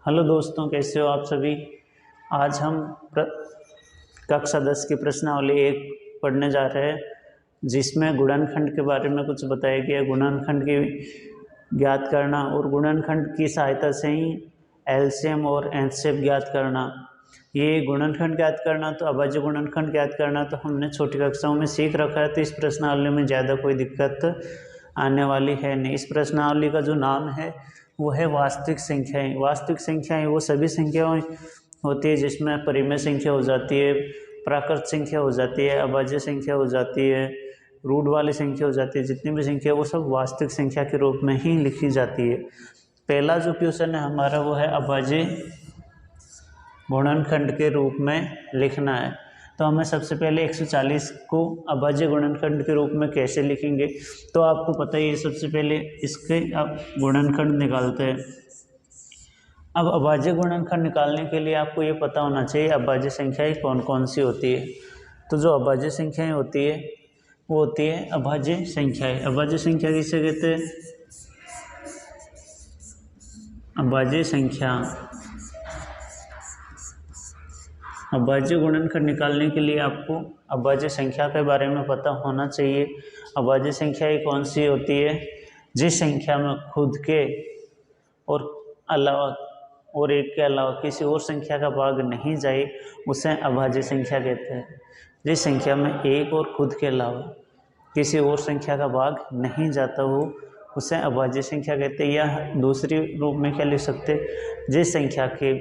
Hello दोस्तों, कैसे हो आप सभी। आज हम कक्षा 10 की प्रश्नावली 1 पढ़ने जा रहे हैं, जिसमें गुणनखंड के बारे में कुछ बताया गया है। गुणनखंड की ज्ञात करना और गुणनखंड की सहायता से ही एलसीएम और एचसीएफ ज्ञात करना। ये गुणनखंड ज्ञात करना तो अभाज्य गुणनखंड ज्ञात करना तो हमने छोटी कक्षाओं में सीख रखा है, तो इस प्रश्नावली में ज़्यादा कोई दिक्कत आने वाली है नहीं। इस प्रश्नावली का जो नाम है वो है वास्तविक संख्याएं। वास्तविक संख्याएं वो सभी संख्याएं होती है जिसमें परिमेय संख्या हो जाती है, प्राकृत संख्या हो जाती है, अभाज्य संख्या हो जाती है, रूट वाली संख्या हो जाती है। जितनी भी संख्या वो सब वास्तविक संख्या के रूप में ही लिखी जाती है। पहला जो क्वेश्चन है हमारा वो है अभाज्य गुणनखंड के रूप में लिखना है। तो हमें सबसे पहले 140 को अभाज्य गुणनखंड के रूप में कैसे लिखेंगे, तो आपको पता ही है। सबसे पहले इसके आप गुणनखंड निकालते हैं। अब अभाज्य गुणनखंड निकालने के लिए आपको ये पता होना चाहिए अभाज्य संख्याएं कौन कौन सी होती है। तो जो अभाज्य संख्याएं होती है वो होती है अभाज्य संख्याएं। अभाज्य संख्या किसे कहते हैं? अभाज्य संख्या। अभाज्य गुणनखंड निकालने के लिए आपको अभाज्य संख्या के बारे में पता होना चाहिए। अभाज्य संख्याएं कौन सी होती है? जिस संख्या में खुद के और अलावा और एक के अलावा किसी और संख्या का भाग नहीं जाए उसे अभाज्य संख्या कहते हैं। जिस संख्या में एक और खुद के अलावा किसी और संख्या का भाग नहीं जाता हो उसे अभाज्य संख्या कहते हैं। या दूसरी रूप में क्या लिख सकते हैं? जिस संख्या के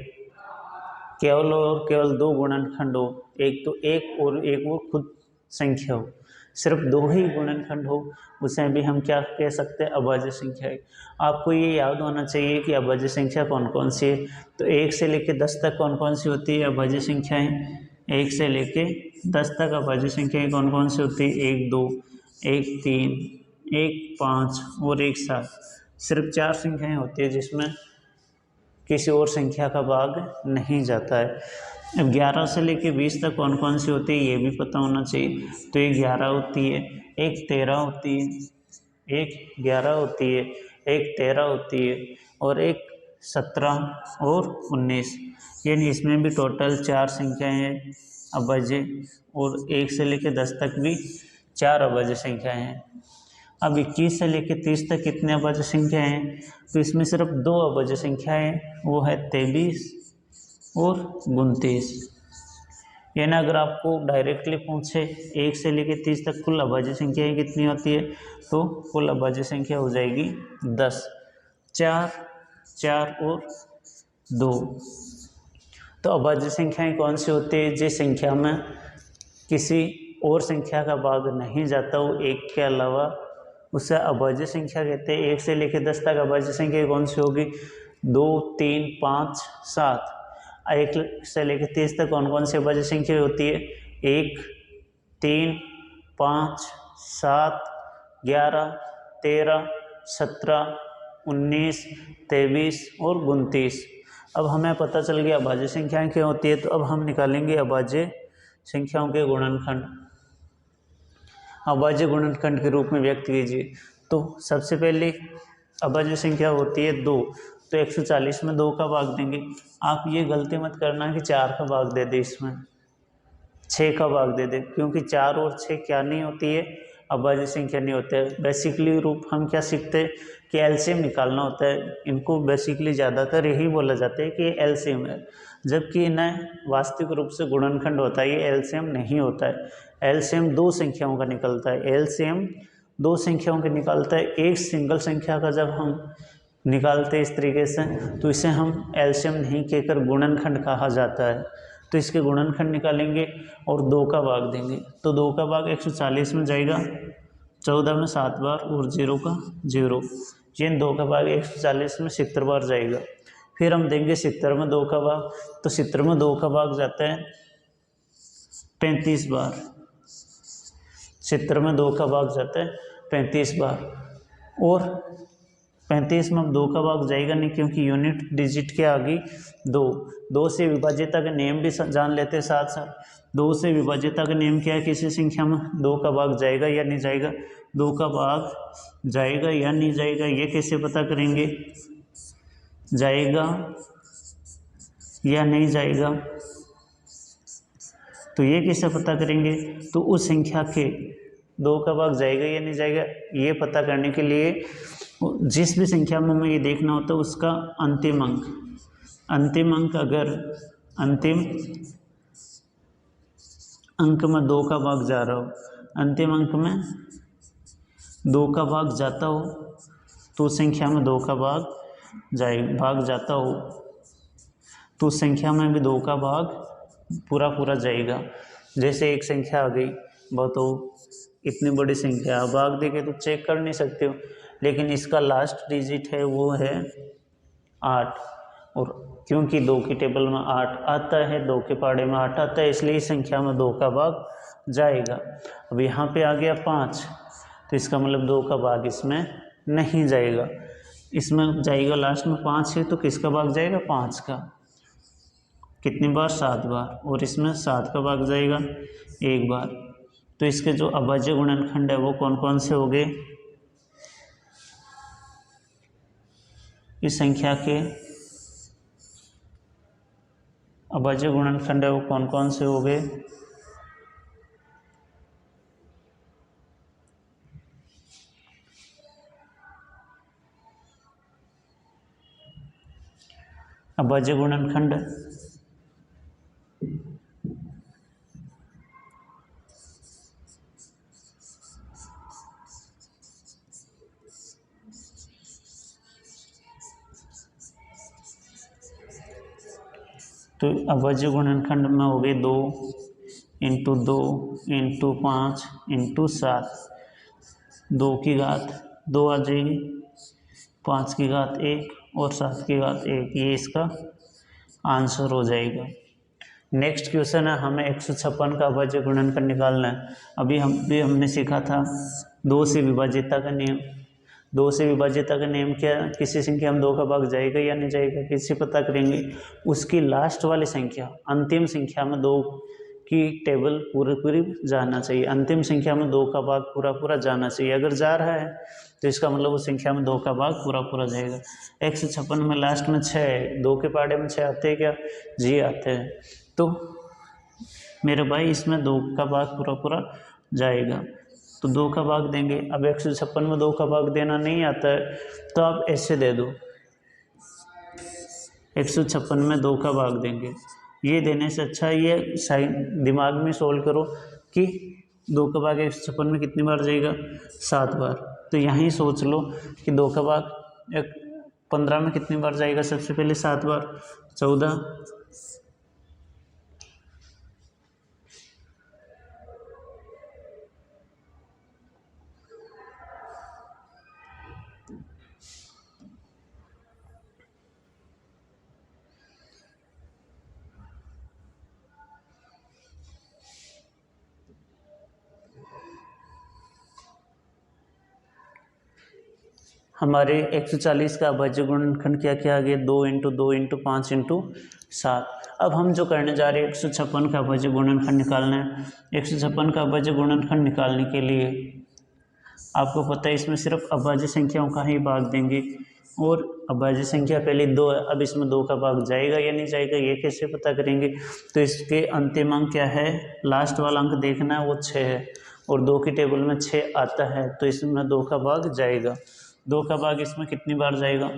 केवल और केवल दो गुणनखंड हो, एक तो एक और एक वो खुद संख्या हो, सिर्फ दो ही गुणनखंड हो, उसे भी हम क्या कह सकते हैं? अभाज्य संख्या है। आपको ये याद होना चाहिए कि अभाज्य संख्या कौन कौन सी है। तो 1 से लेकर 10 तक कौन कौन सी होती है अभाज्य संख्याएं? 1 से लेकर 10 तक अभाज्य संख्याएं कौन कौन सी होती है? 1 2, 1 3, 1 5 और 1 7। सिर्फ 4 संख्याएं होती है जिसमें किसी और संख्या का भाग नहीं जाता है। अब 11 से लेकर 20 तक कौन कौन सी होती है ये भी पता होना चाहिए। तो एक 11 होती है, एक 13 होती है, एक 11 होती है, एक 13 होती है और एक 17 और 19। यानी इसमें भी टोटल 4 संख्याएं हैं अभाज्य, और 1 से लेकर 10 तक भी 4 अभाज्य संख्याएं हैं। अब 21 से लेकर 30 तक कितने अभाज्य संख्याएं हैं? तो इसमें सिर्फ 2 अभाज्य संख्याएं हैं, वो है 23 और 29। यानी अगर आपको डायरेक्टली पूछे 1 से लेकर 30 तक कुल अभाज्य संख्याएं कितनी होती है, तो कुल अभाज्य संख्या हो जाएगी 10। 4, 4 और 2। तो अभाज्य संख्याएं कौन सी होती है? जिस संख्या में किसी और संख्या का भाग नहीं जाता हो एक के अलावा, उसे अभाज्य संख्या कहते हैं। 1 से लेकर 10 तक अभाज्य संख्या कौन सी होगी? 2 3 5 7। 1 से लेकर 30 तक कौन कौन सी अभाज्य संख्या होती है? 1 3 5 7 11 13 17 19 23 और 29। अब हमें पता चल गया अभाज्य संख्याएं क्या होती है। तो अब हम निकालेंगे अभाज्य संख्याओं के गुणनखंड। अभाज्य गुणनखंड के रूप में व्यक्त कीजिए। तो सबसे पहले अभाज्य संख्या होती है 2, तो 140 में 2 का भाग देंगे। आप ये गलती मत करना कि 4 का भाग दे दे, इसमें 6 का भाग दे दे, क्योंकि 4 और 6 क्या नहीं होती है? अभाज्य संख्या नहीं होता है। बेसिकली रूप हम क्या सीखते हैं कि एलसीएम निकालना होता है। इनको बेसिकली ज़्यादातर यही बोला जाता है कि एलसीएम है, जबकि इन्हें वास्तविक रूप से गुणनखंड होता है, ये एलसीएम नहीं होता है। एलसीएम 2 संख्याओं का निकलता है। एलसीएम 2 संख्याओं का निकलता है। एक सिंगल संख्या का जब हम निकालते हैं इस तरीके से, तो इसे हम एलसीएम नहीं कहकर गुणनखंड कहा जाता है। तो इसके गुणनखंड निकालेंगे और 2 का भाग देंगे। तो 2 का भाग 140 में जाएगा 14 में 7 बार और 0 का 0। ये 2 का भाग 140 में 70 बार जाएगा। फिर हम देंगे 70 में 2 का भाग, तो 70 में 2 का भाग जाता है 35 बार। 70 में 2 का भाग जाता है 35 बार, और 35 में अब 2 का भाग जाएगा नहीं, क्योंकि यूनिट डिजिट के आगे 2 से विभाज्यता का नियम भी जान लेते हैं साथ साथ। 2 से विभाज्यता का नियम क्या है? किसी संख्या में 2 का भाग जाएगा या नहीं जाएगा? 2 का भाग जाएगा या नहीं जाएगा, ये कैसे पता करेंगे? जाएगा या नहीं जाएगा। तो ये कैसे पता करेंगे? तो उस संख्या के 2 का भाग जाएगा या नहीं जाएगा, ये पता करने के लिए जिस भी संख्या में हमें ये देखना होता है उसका अंतिम अंक अगर अंतिम अंक में 2 का भाग जा रहा हो, अंतिम अंक में 2 का भाग जाता हो तो उस संख्या में 2 का भाग जाता हो तो उस संख्या में भी 2 का भाग पूरा जाएगा। जैसे एक संख्या आ गई, बताओ इतनी बड़ी संख्या, भाग देके तो चेक कर नहीं सकते हो, लेकिन इसका लास्ट डिजिट है वो है 8, और क्योंकि 2 की टेबल में 8 आता है, 2 के पहाड़े में 8 आता है, इसलिए इस संख्या में 2 का भाग जाएगा। अब यहाँ पे आ गया 5, तो इसका मतलब 2 का भाग इसमें नहीं जाएगा, इसमें जाएगा लास्ट में 5 है, तो किसका भाग जाएगा? 5 का। कितनी बार? 7 बार, और इसमें 7 का भाग जाएगा 1 बार। तो इसके जो अभाज्य गुणनखंड है वो कौन कौन से हो गए? इस संख्या के अभाज्य गुणनखंड है वो कौन कौन से हो गए? अभाज्य गुणनखंड तो अभाज्य गुणनखंड में हो गए 2 × 2 × 5 × 7, 2 की घात 2 आ जाएगी, 5 की घात 1 और 7 की घात 1, ये इसका आंसर हो जाएगा। नेक्स्ट क्वेश्चन है, हमें 156 का अभाज्य गुणनखंड निकालना है। हमने सीखा था 2 से विभाज्यता का नियम। 2 से विभाज्यता का नियम क्या? किसी संख्या में 2 का भाग जाएगा या नहीं जाएगा, किससे पता करेंगे? उसकी लास्ट वाली संख्या, अंतिम संख्या में 2 की टेबल पूरी जाना चाहिए, अंतिम संख्या में 2 का भाग पूरा जाना चाहिए। अगर जा रहा है तो इसका मतलब उस संख्या में 2 का भाग पूरा जाएगा। 156 में लास्ट में 6 है, 2 के पहाड़े में 6 आते हैं क्या? जी आते हैं। तो मेरे भाई इसमें 2 का भाग पूरा जाएगा, तो 2 का भाग देंगे। अब 156 में 2 का भाग देना नहीं आता है तो आप ऐसे दे दो, 156 में 2 का भाग देंगे। ये देने से अच्छा ये साइन दिमाग में सोल्व करो कि 2 का भाग 156 में कितनी बार जाएगा? 7 बार। तो यहाँ सोच लो कि 2 का भाग 15 में कितनी बार जाएगा? सबसे पहले 7 बार, 14, हमारे 140 का अभाज्य गुणनखंड क्या आ गया? 2 × 2 × 5 × 7। अब हम जो करने जा रहे हैं 156 का अभाज्य गुणनखंड निकालना है। 156 का अभाज्य गुणनखंड निकालने के लिए आपको पता है इसमें सिर्फ अभाज्य संख्याओं का ही भाग देंगे, और अभाज्य संख्या पहले 2 है, अब इसमें 2 का भाग जाएगा या नहीं जाएगा ये कैसे पता करेंगे? तो इसके अंतिम अंक क्या है? लास्ट वाला अंक देखना है, वो 6 है, और 2 की टेबल में 6 आता है, तो इसमें 2 का भाग जाएगा। 2 का भाग इसमें कितनी बार जाएगा?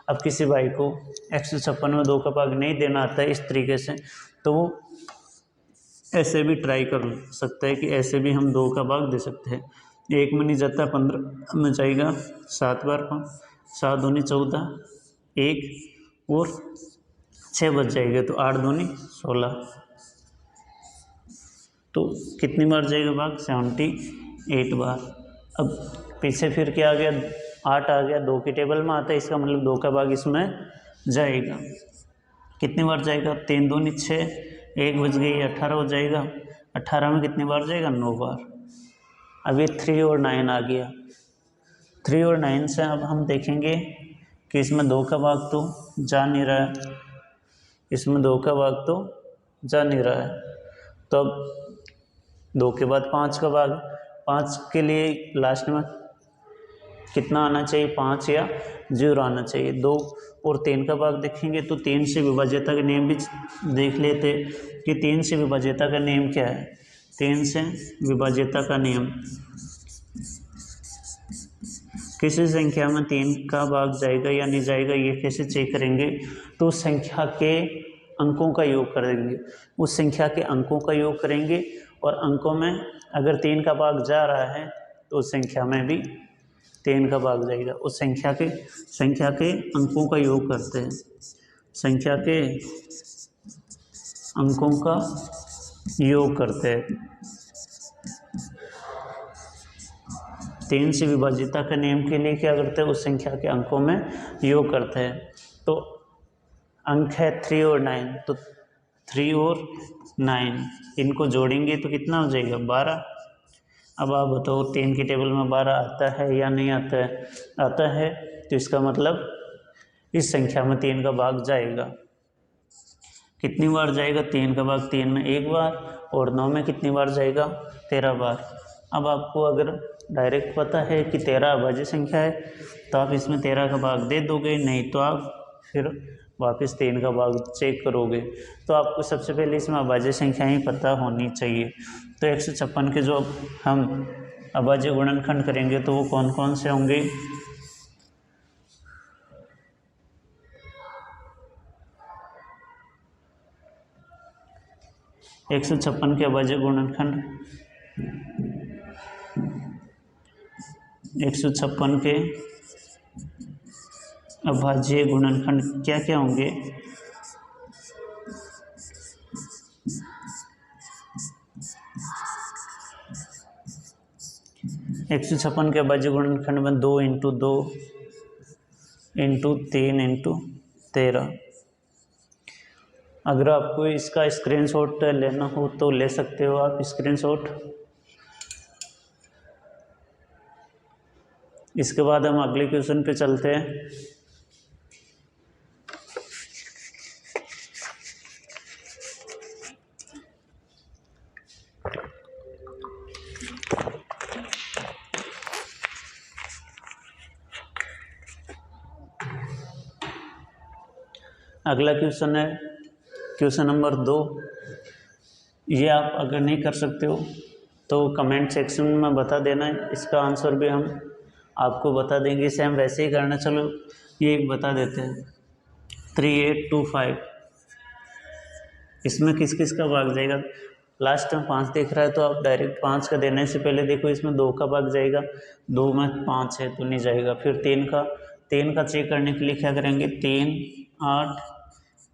अब किसी भाई को 156 में 2 का भाग नहीं देना आता है इस तरीके से, तो वो ऐसे भी ट्राई कर सकता है कि ऐसे भी हम 2 का भाग दे सकते हैं। 1 में नहीं जाता, 15 में जाएगा, 7 बार, 7 दूनी 14, 1 और 6 बच जाएगा, तो 8 दूनी 16, तो कितनी बार जाएगा भाग? 78 बार। अब पीछे फिर क्या आ गया? 8 आ गया, 2 की टेबल में आता है, इसका मतलब 2 का भाग इसमें जाएगा। कितनी बार जाएगा? 3 दूनी 6, 1 बच गई, 18 हो जाएगा। 18 में कितनी बार जाएगा? 9 बार। अभी 3 और 9 आ गया। 3 और 9 से अब हम देखेंगे कि इसमें 2 का भाग तो जा नहीं रहा है, इसमें 2 का भाग तो जा नहीं रहा है, तो अब 2 के बाद 5 का भाग, 5 के लिए लास्ट में कितना आना चाहिए, 5 या 0 आना चाहिए। 2 और 3 का भाग देखेंगे तो 3 से विभाज्यता का नियम भी देख लेते कि 3 से विभाज्यता का नियम क्या है। 3 से विभाज्यता का नियम, किसी संख्या में 3 का भाग जाएगा या नहीं जाएगा ये कैसे चेक करेंगे, तो उस संख्या के अंकों का योग करेंगे, उस संख्या के अंकों का योग करेंगे और अंकों में अगर 3 का भाग जा रहा है तो उस संख्या में भी 3 का भाग जाएगा। उस संख्या के अंकों का योग करते हैं, संख्या के अंकों का योग करते हैं। 3 से विभाज्यता के नियम के लिए क्या करते हैं, उस संख्या के अंकों में योग करते हैं। तो अंक है 3 और 9, तो 3 और 9 इनको जोड़ेंगे तो कितना हो जाएगा, 12। अब आप बताओ 3 की टेबल में 12 आता है या नहीं आता है, आता है, तो इसका मतलब इस संख्या में 3 का भाग जाएगा। कितनी बार जाएगा, 3 का भाग 3 में 1 बार और 9 में कितनी बार जाएगा, 13 बार। अब आपको अगर डायरेक्ट पता है कि 13 अभाज्य संख्या है तो आप इसमें 13 का भाग दे दोगे, नहीं तो आप फिर वापस 3 का भाग चेक करोगे। तो आपको सबसे पहले इसमें अभाज्य संख्या ही पता होनी चाहिए। तो 156 के जो हम अभाज्य गुणनखंड करेंगे तो वो कौन कौन से होंगे, एक 156 के अभाज्य गुणनखंड, 156 के अभाज्य गुणनखंड क्या क्या होंगे, 156 के अभाज्य गुणनखंड में 2 × 2 × 3 × 13। अगर आपको इसका स्क्रीनशॉट लेना हो तो ले सकते हो आप स्क्रीनशॉट। इसके बाद हम अगले क्वेश्चन पे चलते हैं। अगला क्वेश्चन है क्वेश्चन नंबर 2। ये आप अगर नहीं कर सकते हो तो कमेंट सेक्शन में बता देना, इसका आंसर भी हम आपको बता देंगे। इसे हम वैसे ही करना, चलो ये एक बता देते हैं, 3825। इसमें किस किस का भाग जाएगा, लास्ट में 5 दिख रहा है तो आप डायरेक्ट 5 का देने से पहले देखो इसमें 2 का भाग जाएगा, 2 में 5 है तो नहीं जाएगा। फिर 3 का चेक करने के लिए क्या करेंगे, 3, 8,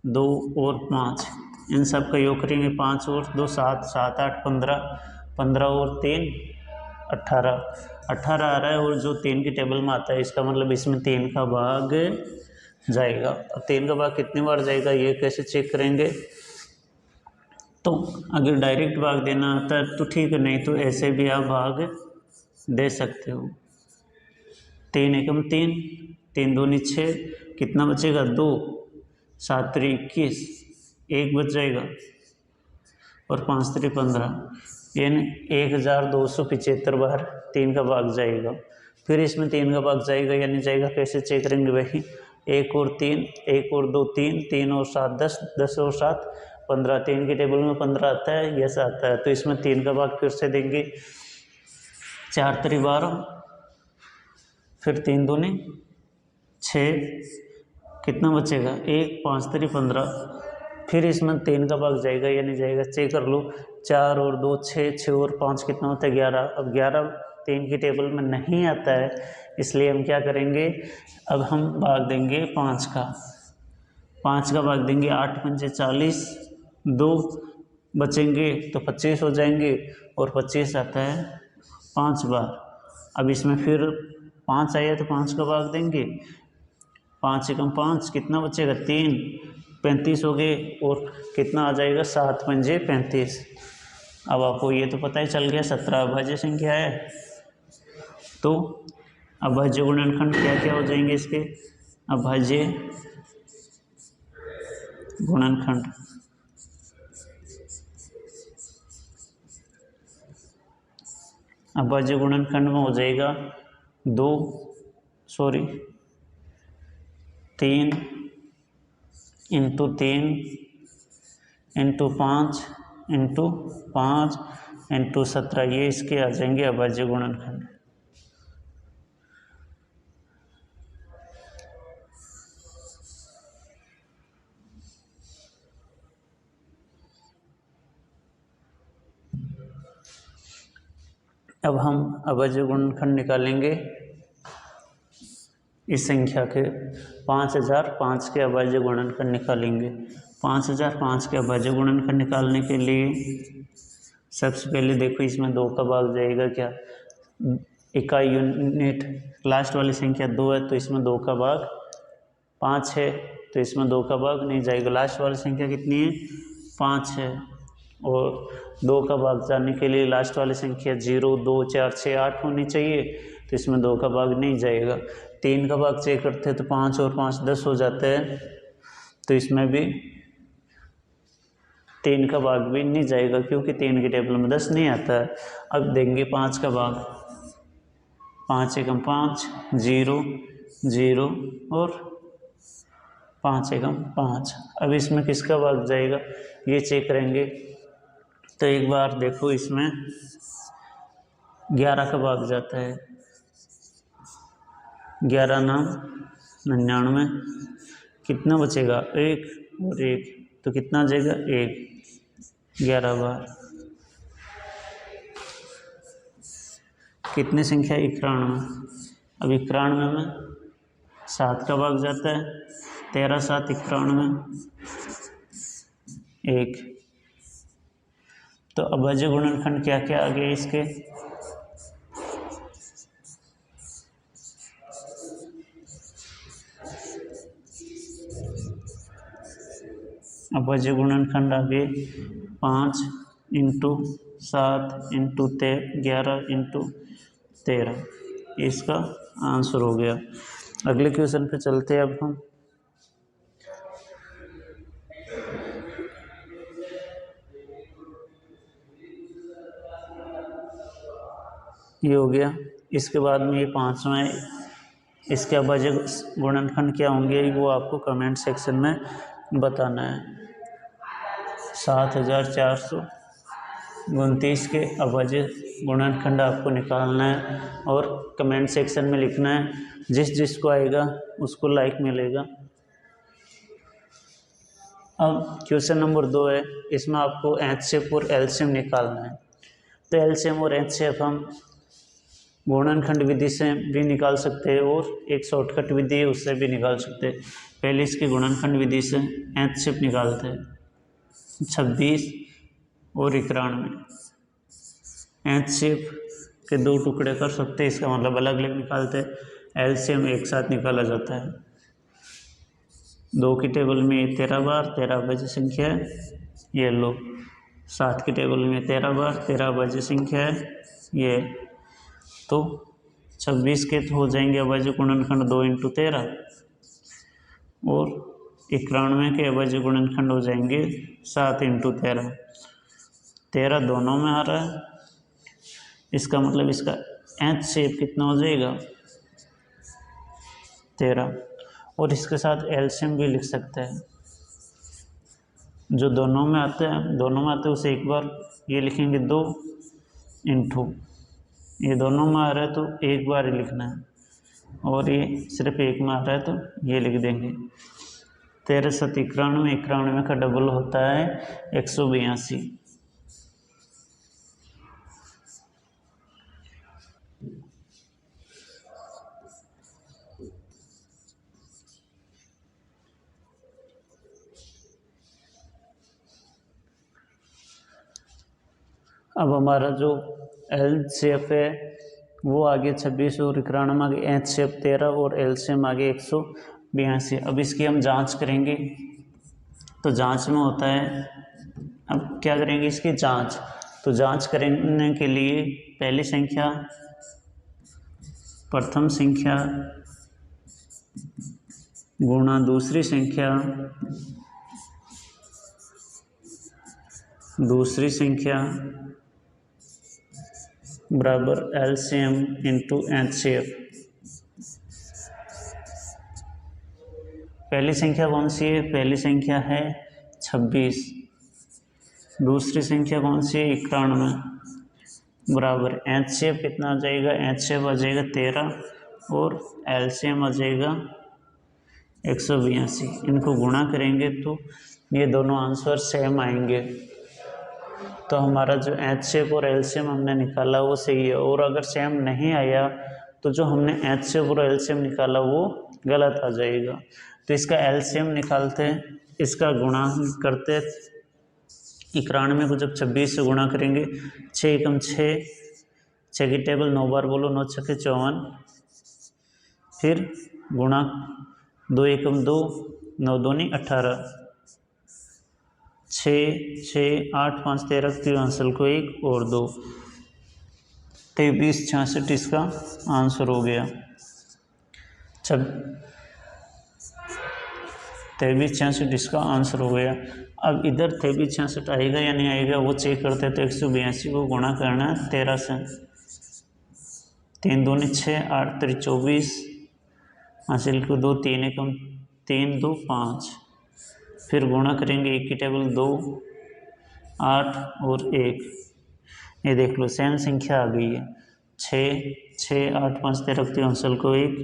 2 और 5 इन सब का योग करेंगे, 5 और 2 7, 7, 8, 15, 15 और 3 18, 18 आ रहा है और जो 3 की टेबल में आता है इसका मतलब इसमें 3 का भाग जाएगा। अब 3 का भाग कितनी बार जाएगा ये कैसे चेक करेंगे, तो अगर डायरेक्ट भाग देना आता है तो ठीक है, नहीं तो ऐसे भी आप भाग दे सकते हो। 3 एकम 3, 3 दूनी 6, कितना बचेगा 2, 7 3 21, 1 बच जाएगा और 5 3 15, यानी 1275 बार 3 का भाग जाएगा। फिर इसमें 3 का भाग जाएगा या नहीं जाएगा कैसे चेक करेंगे भाई, 1 और 3, 1 और 2 3, 3 और 7 10, 10 और 7 15, 3 की टेबल में 15 आता है, यस आता है, तो इसमें 3 का भाग फिर से देंगे, 4 3 12, फिर 3 दूनी 6, कितना बचेगा 1, 5 3 15, फिर इसमें 3 का भाग जाएगा या नहीं जाएगा चेक कर लो, 4 और 2 6, 6 और 5 कितना होता है 11। अब 11 3 की टेबल में नहीं आता है, इसलिए हम क्या करेंगे, अब हम भाग देंगे 5 का, 5 का भाग देंगे, 8 पंजे 40, 2 बचेंगे तो 25 हो जाएंगे और 25 आता है 5 बार। अब इसमें फिर 5 आया तो 5 का भाग देंगे, 5 एकम 5, कितना बचेगा 3, 35 हो गए और कितना आ जाएगा 7 पंजे 35। अब आपको ये तो पता ही चल गया 17 अभाज्य संख्या है। तो अभाज्य गुणनखंड क्या क्या हो जाएंगे इसके, अभाज्य गुणनखंड, अभाज्य गुणनखंड में हो जाएगा 2, sorry 3 into 3 into 5 into 5 into 17, ये इसके आ जाएंगे अभाज्य गुणनखंड। अब हम अभाज्य गुणनखंड निकालेंगे इस संख्या के। 5005 के अभाज्य गुणनखंड निकालेंगे। 5005 के अभाज्य गुणनखंड निकालने के लिए सबसे पहले देखो इसमें 2 का भाग जाएगा क्या, इकाई यूनिट लास्ट वाली संख्या 2 है तो इसमें 2 का भाग 5 है, तो इसमें 2 का भाग नहीं जाएगा। लास्ट वाली संख्या कितनी है, 5 है, और 2 का भाग जाने के लिए लास्ट वाली संख्या 0 2 4 6 8 होनी चाहिए, तो इसमें 2 का भाग नहीं जाएगा। 3 का भाग चेक करते हैं तो 5 और 5 10 हो जाते हैं, तो इसमें भी 3 का भाग भी नहीं जाएगा क्योंकि 3 की टेबल में 10 नहीं आता है। अब देंगे 5 का भाग, 5 एकम 5 0 0 और 5 एकम 5। अब इसमें किसका भाग जाएगा ये चेक करेंगे, तो एक बार देखो इसमें 11 का भाग जाता है, 11 नाम 99, कितना बचेगा 1 और 1, तो कितना जाएगा 1, 11 बार। कितनी संख्या 91, अब 91 में 7 का भाग जाता है, 13 7 91 1। तो अभाज्य गुणनखंड क्या क्या आ गए इसके, अभाज्य गुणनखंड आ गए 5 इंटू 7 इंटू 11 इंटू 13, इसका आंसर हो गया। अगले क्वेश्चन पे चलते हैं अब हम। ये हो गया। इसके बाद में ये 5वां, इसके अभाज्य गुणनखंड क्या होंगे वो आपको कमेंट सेक्शन में बताना है। 7429 के अभाज्य गुणनखंड आपको निकालना है और कमेंट सेक्शन में लिखना है। जिस जिसको आएगा उसको लाइक मिलेगा। अब क्वेश्चन नंबर 2 है, इसमें आपको एचसीएफ और एलसीएम निकालना है। तो एलसीएम और एचसीएफ हम गुणनखंड विधि से भी निकाल सकते हैं और एक शॉर्टकट विधि है उससे भी निकाल सकते हैं। पहले इसकी गुणनखंड विधि से एचसीएफ निकालते हैं, 26 और 91। एचसीएफ के 2 टुकड़े कर सकते हैं, इसका मतलब अलग अलग निकालते हैं। एलसीएम एक साथ निकाला जाता है। 2 की टेबल में 13 बार 13 अभाज्य संख्या है, ये लो। 7 की टेबल में 13 बार 13 अभाज्य संख्या है, ये। तो 26 के तो हो जाएंगे अभाज्य गुणनखंड 2 इंटू 13 और 91 के अभाज्य गुणनखंड हो जाएंगे 7 इंटू 13। 13 दोनों में आ रहा है, इसका मतलब इसका एचसीएफ कितना हो जाएगा 13। और इसके साथ एलसीएम भी लिख सकते हैं, जो दोनों में आते हैं उसे एक बार ये लिखेंगे 2 इंटू, ये दोनों में आ रहा है तो एक बार ही लिखना है, और ये सिर्फ एक में आ रहा है तो ये लिख देंगे। 13 7 91, 91 का डबल होता है 182। अब हमारा जो एलसीएफ है वो आगे 26 और 91 आगे एचसीएफ 13 और एलसीएम आगे 182। अब इसकी हम जांच करेंगे, तो जांच में होता है, अब क्या करेंगे इसकी जांच। तो जांच करने के लिए पहली संख्या प्रथम संख्या गुणा दूसरी संख्या बराबर एलसीएम इंटू एचसीएफ। पहली संख्या कौन सी है? पहली संख्या है 26। दूसरी संख्या कौन सी है? 91 बराबर एचसीएफ कितना आ जाएगा? एचसीएफ आ जाएगा 13 और एलसीएम आ जाएगा 182। इनको गुणा करेंगे तो ये दोनों आंसर सेम आएंगे। तो हमारा जो एचसीएफ और एलसीएम हमने निकाला वो सही है। और अगर सेम नहीं आया तो जो हमने एचसीएफ और एलसीएम निकाला वो गलत आ जाएगा। तो इसका एलसीएम निकालते हैं, इसका गुणा करते 91 को जब 26 से गुणा करेंगे 6 एकम 6, 6 की टेबल 9 बार बोलो, 9 छक्के 54, फिर गुणा 2 एकम 2, 9 दूनी 18, 6 6 8 5 13 तीन आंसर को 1 और 2, 23 66 इसका आंसर हो गया। 23 66 इसका आंसर हो गया। अब इधर 23 66 आएगा या नहीं आएगा वो चेक करते हैं। तो 182 को गुणा करना है 13 से, 3 दूनी 6, 8 3 24, हासिल को 2, 3 एकम 3 2 5, फिर गुणा करेंगे 1 की टेबल 2, 8 और 1। ये देख लो सेम संख्या आ गई है। 6 6 8 5 13 तीन आंसर को 1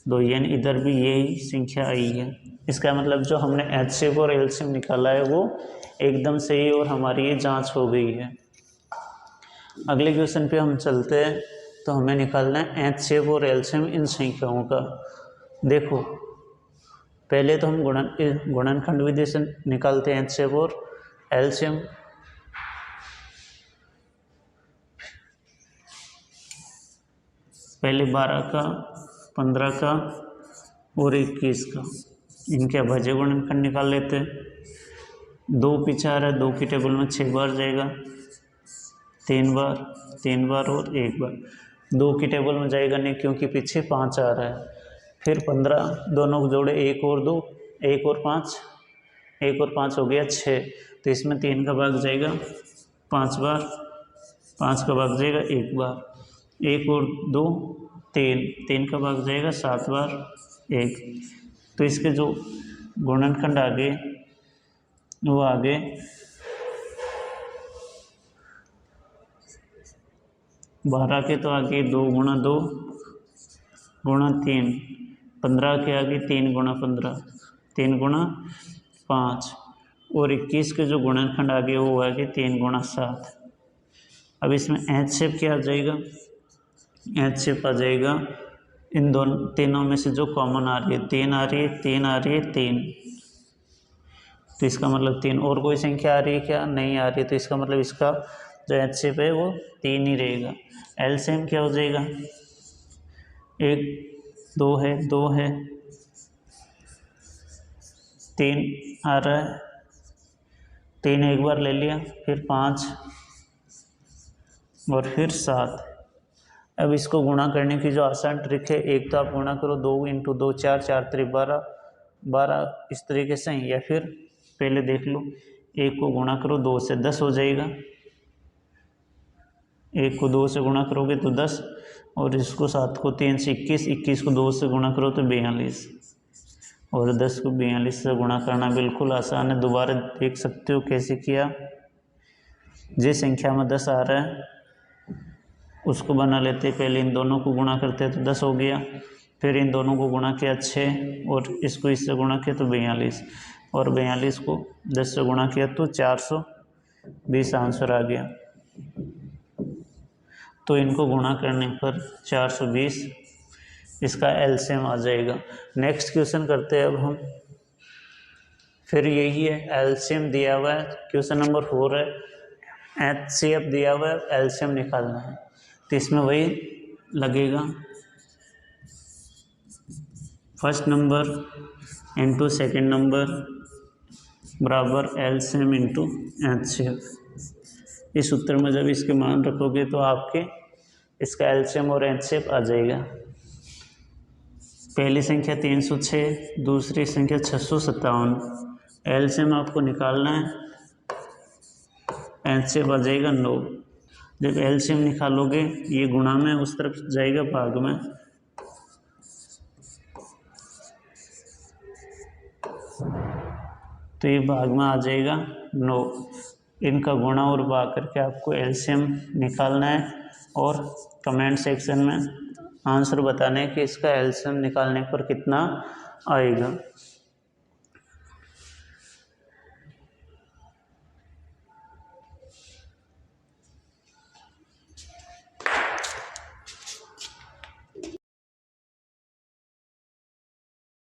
2, यानी इधर भी यही संख्या आई है। इसका मतलब जो हमने एचसीएफ और एलसीएम निकाला है वो एकदम सही और हमारी ये जांच हो गई है। अगले क्वेश्चन पे हम चलते हैं। तो हमें निकालना है एचसीएफ और एलसीएम इन संख्याओं का। देखो पहले तो हम गुणनखंड विधि से निकालते हैं एचसीएफ और एलसीएम। पहले 12 का, 15 का और 21 का, इनके अभाज्य गुणनखंड निकाल लेते हैं। 2 पीछे आ रहा है, 2 की टेबल में 6 बार जाएगा, 3 बार 3 बार और 1 बार। 2 की टेबल में जाएगा नहीं क्योंकि पीछे 5 आ रहा है। फिर 15 दोनों को जोड़े 1 और 2, 1 और 5, 1 और 5 हो गया 6। तो इसमें 3 का भाग जाएगा 5 बार, 5 का भाग जाएगा 1 बार, 1 और 2 3, 3 का भाग जाएगा 7 बार 1। तो इसके जो गुणनखंड आगे वो आगे 12 के तो आगे 2 गुणा 2 गुणा 3, 15 के आगे 3 गुणा 15, 3 गुणा 5, और 21 के जो गुणनखंड आगे वो आगे 3 गुणा 7। अब इसमें एचसीएफ क्या आ जाएगा? एचसीएफ आ जाएगा इन दोनों तीनों में से जो कॉमन आ रही है, 3 आ रही है, 3 आ रही है, 3। तो इसका मतलब 3। और कोई संख्या आ रही है क्या? नहीं आ रही है। तो इसका मतलब इसका जो एचसीएफ है वो 3 ही रहेगा। एलसीएम क्या हो जाएगा? 1 2 है, 2 है, 3 आ रहा है, 3 एक बार ले लिया, फिर 5 और फिर 7। अब इसको गुणा करने की जो आसान ट्रिक है, एक तो आप गुणा करो 2 × 2 4, 4 3 12, 12 इस तरीके से, या फिर पहले देख लो 1 को गुणा करो 2 से, 10 हो जाएगा। 1 को 2 से गुणा करोगे तो 10, और इसको 7 को 3 से 21, 21 को 2 से गुणा करो तो 42, और 10 को 42 से गुणा करना बिल्कुल आसान है। दोबारा देख सकते हो कैसे किया। जिस संख्या में 10 आ रहा है उसको बना लेते, पहले इन दोनों को गुणा करते तो 10 हो गया, फिर इन दोनों को गुणा किया 6, और इसको इससे गुणा किया तो 42, और 42 को 10 से गुणा किया तो 420 आंसर आ गया। तो इनको गुणा करने पर 420 इसका एलसीएम आ जाएगा। नेक्स्ट क्वेश्चन करते हैं अब हम। फिर यही है, एलसीएम दिया हुआ है, क्वेश्चन नंबर 4 है, एचसीएफ दिया हुआ है, एलसीएम निकालना है। तो इसमें वही लगेगा, first number into second number बराबर एलसीएम इंटू एचसीएफ। इस उत्तर में जब इसके मान रखोगे तो आपके इसका एलसीएम और एचसीएफ आ जाएगा। पहली संख्या 306, दूसरी संख्या 657। एलसीएम आपको निकालना है, एचसीएफ आ जाएगा 9। जब एलसीएम निकालोगे ये गुणा में उस तरफ जाएगा भाग में, तो ये भाग में आ जाएगा 9। इनका गुणा और भाग करके आपको एलसीएम निकालना है और कमेंट सेक्शन में आंसर बताना है कि इसका एलसीएम निकालने पर कितना आएगा।